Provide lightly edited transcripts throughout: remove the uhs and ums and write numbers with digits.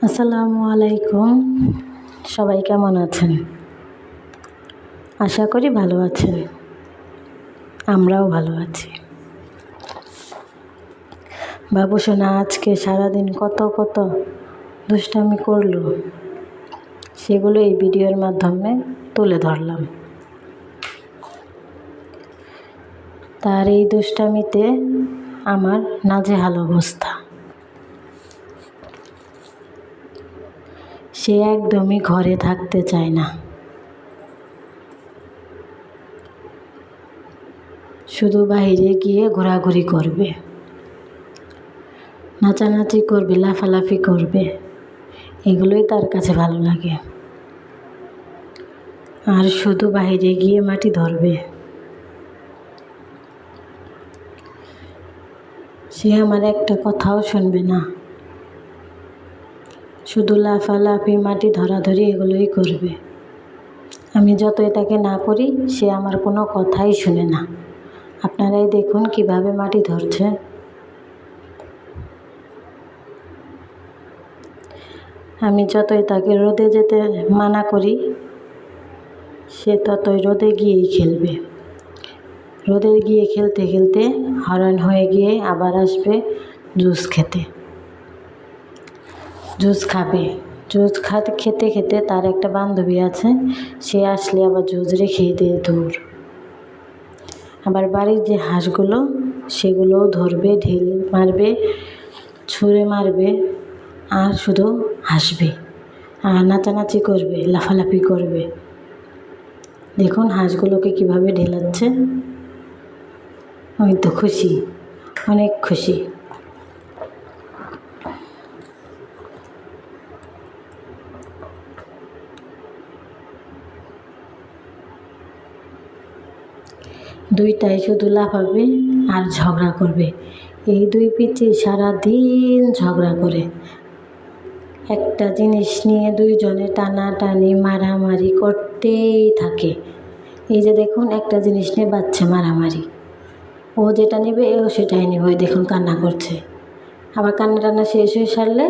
আসসালামু আলাইকুম। সবাই কেমন আছেন? আশা করি ভালো আছেন। আমরাও ভালো আছি। বাবু সোনা আজকে সারাদিন কত দুষ্টামি করলো, সেগুলো এই ভিডিওর মাধ্যমে তুলে ধরলাম। তার এই দুষ্টামিতে আমার নাজেহাল অবস্থা। সে একদমই ঘরে থাকতে চায় না, শুধু বাইরে গিয়ে ঘোরাঘুরি করবে, নাচানাচি করবে, লাফালাফি করবে, এগুলোই তার কাছে ভালো লাগে। আর শুধু বাইরে গিয়ে মাটি ধরবে। সে আমার একটা কথাও শুনবে না, শুধু লাফালাফি, মাটি ধরাধরি এগুলোই করবে। আমি যতই তাকে না করি, সে আমার কোনো কথাই শুনে না। আপনারাই দেখুন কিভাবে মাটি ধরছে। আমি যতই তাকে রোদে যেতে মানা করি, সে ততই রোদে গিয়েই খেলবে। রোদে গিয়ে খেলতে খেলতে হয়রান হয়ে গিয়ে আবার আসবে জুস খেতে। জুস খাবে। জুস খেতে খেতে তার একটা বান্ধবী আছে, সে আসলে আবার জুস রেখে দিয়ে দৌড়। আবার বাড়ির যে হাঁসগুলো, সেগুলোও ধরবে, ঢিল মারবে, ছুঁড়ে মারবে, আর শুধু হাসবে আর নাচানাচি করবে, লাফালাফি করবে। দেখুন হাঁসগুলোকে কিভাবে ঢেলাচ্ছে। আমি তো খুশি, অনেক খুশি। দুইটাই শুধু লাফাবে আর ঝগড়া করবে। এই দুই পিচ্চি সারাদিন ঝগড়া করে। একটা জিনিস নিয়ে দুইজনে টানাটানি, মারামারি করতেই থাকে। এই যে দেখুন, একটা জিনিস নিয়ে বাচ্চা মারামারি। ও যেটা নেবে এও সেটাই নেবে। ওই দেখুন কান্না করছে। আবার কান্না টান্না শেষ হয়ে সারলে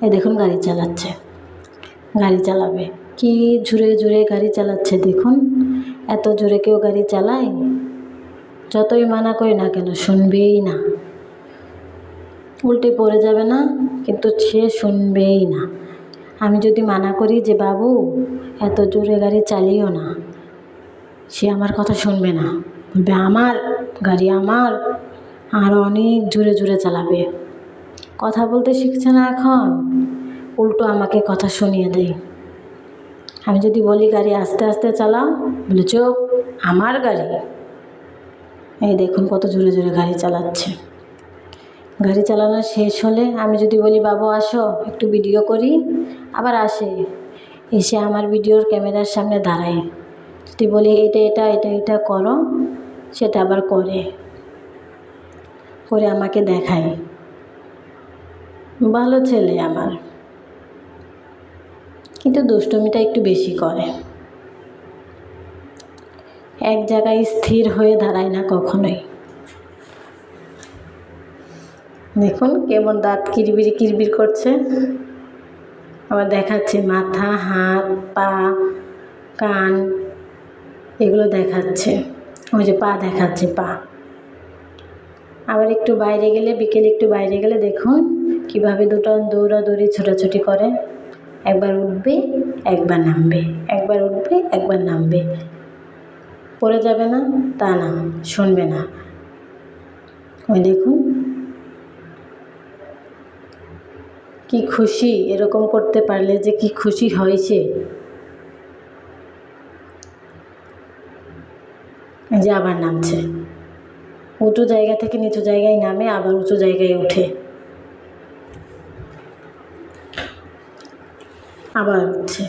এই দেখুন গাড়ি চালাচ্ছে। গাড়ি চালাবে, কি জোরে জোরে গাড়ি চালাচ্ছে দেখুন। এত জোরে কেউ গাড়ি চালায়? যতই মানা করি না কেন, শুনবেই না। উল্টে পড়ে যাবে না, কিন্তু সে শুনবেই না। আমি যদি মানা করি যে বাবু এত জোরে গাড়ি চালিও না, সে আমার কথা শুনবে না, বলবে আমার গাড়ি আমার, আর অনেক জোরে জোরে চালাবে। কথা বলতে শিখছে না এখন, উল্টো আমাকে কথা শুনিয়ে দেয়। আমি যদি বলি গাড়ি আস্তে আস্তে চালাও, বলে চুপ, আমার গাড়ি। এই দেখুন কত জোরে জোরে গাড়ি চালাচ্ছে। গাড়ি চালানো শেষ হলে আমি যদি বলি বাবু আসো একটু ভিডিও করি, আবার আসে, এসে আমার ভিডিওর ক্যামেরার সামনে দাঁড়ায়। যদি বলি এটা এটা এটা এটা করো, সেটা আবার করে আমাকে দেখায়। ভালো ছেলে আমার, কিন্তু দুষ্টুমিটা একটু বেশি করে। এক জায়গায় স্থির হয়ে দাঁড়ায় না কখনোই। দেখুন কেমন দাঁত কিরবির কিরবির করছে। আবার দেখাচ্ছে মাথা, হাত, পা, কান, এগুলো দেখাচ্ছে। ওই যে পা দেখাচ্ছে, পা। আবার একটু বাইরে গেলে, বিকেলে একটু বাইরে গেলে দেখুন কিভাবে দুটো দৌড়াদৌড়ি ছোটাছুটি করে। একবার উঠবে, একবার নামবে, একবার উঠবে, একবার নামবে। পড়ে যাবে না তা না, শুনবে না। ওই দেখুন কি খুশি, এরকম করতে পারলে যে কি খুশি হয়েছে। যে আবার নামছে, উঁচু জায়গা থেকে নিচু জায়গায় নামে, আবার উঁচু জায়গায় ওঠে, আবার উঠছে।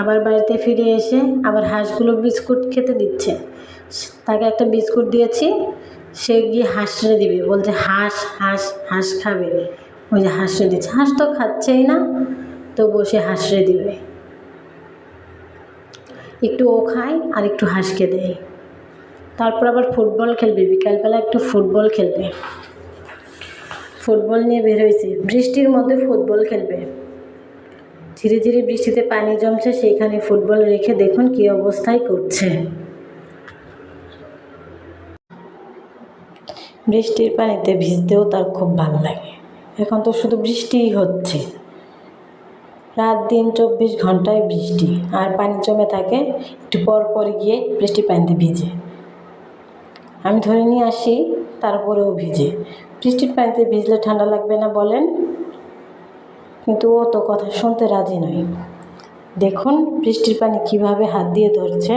আবার বাড়িতে ফিরে এসে আবার হাঁসগুলো বিস্কুট খেতে দিচ্ছে। তাকে একটা বিস্কুট দিয়েছি, সে গিয়ে হাঁসড়ে দিবে, বলছে হাঁস হাঁস হাঁস খাবে। ওই যে হাঁসড়ে দিচ্ছে, হাঁস তো খাচ্ছেই না, তো বসে হাঁসড়ে দিবে। একটু ও খায় আর একটু হাঁসকে দেয়। তারপর আবার ফুটবল খেলবে, বিকালবেলা একটু ফুটবল খেলবে। ফুটবল নিয়ে বের হয়েছে, বৃষ্টির মধ্যে ফুটবল খেলবে। ধীরে ধীরে বৃষ্টিতে পানি জমছে, সেইখানে ফুটবল রেখে দেখুন কী অবস্থায় করছে। বৃষ্টির পানিতে ভিজতেও তার খুব ভালো লাগে। এখন তো শুধু বৃষ্টিই হচ্ছে, রাত দিন 24 ঘন্টায় বৃষ্টি, আর পানি জমে থাকে, একটু পর পর গিয়ে বৃষ্টির পানিতে ভিজে। আমি ধরে নিয়ে আসি, তারপরেও ভিজে। বৃষ্টির পানিতে ভিজলে ঠান্ডা লাগবে না বলেন? কিন্তু ও তো কথা শুনতে রাজি নয়। দেখুন বৃষ্টির পানি কিভাবে হাত দিয়ে ধরছে।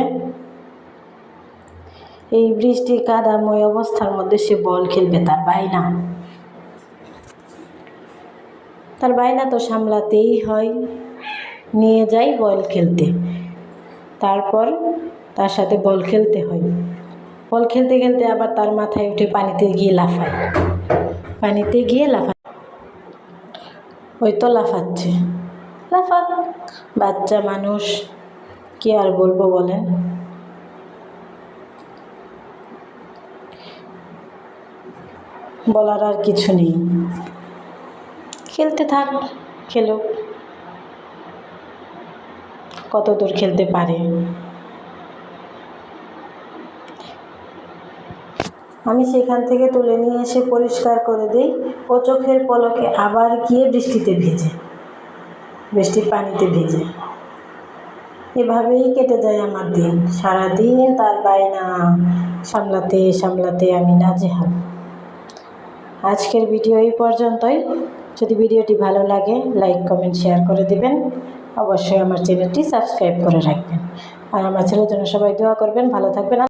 এই বৃষ্টি কাদাময় অবস্থার মধ্যে সে বল খেলবে, তার বায়না তো সামলাতেই হয়। নিয়ে যাই বল খেলতে, তারপর তার সাথে বল খেলতে হয়। বল খেলতে খেলতে আবার তার মাথায় উঠে পানিতে গিয়ে লাফায়। ওই তো লাফাচ্ছে, লাফাক, বাচ্চা মানুষ, কি আর বলবো বলেন। বলার আর কিছু নেই, খেলতে থাক, খেলুক, কত দূর খেলতে পারে। আমি সেখান থেকে তুলে নিয়ে এসে পরিষ্কার করে দিই। ও চোখের পলকে আবার গিয়ে বৃষ্টির পানিতে ভিজে। এভাবেই কেটে যায় আমার দিন। সারাদিন তার বায়না সামলাতে সামলাতে আমি নাজেহাল। আজকের ভিডিও এই পর্যন্তই। যদি ভিডিওটি ভালো লাগে লাইক কমেন্ট শেয়ার করে দেবেন। অবশ্যই আমার চ্যানেলটি সাবস্ক্রাইব করে রাখবেন, আর আমার ছেলের জন্য সবাই দোয়া করবেন। ভালো থাকবেন।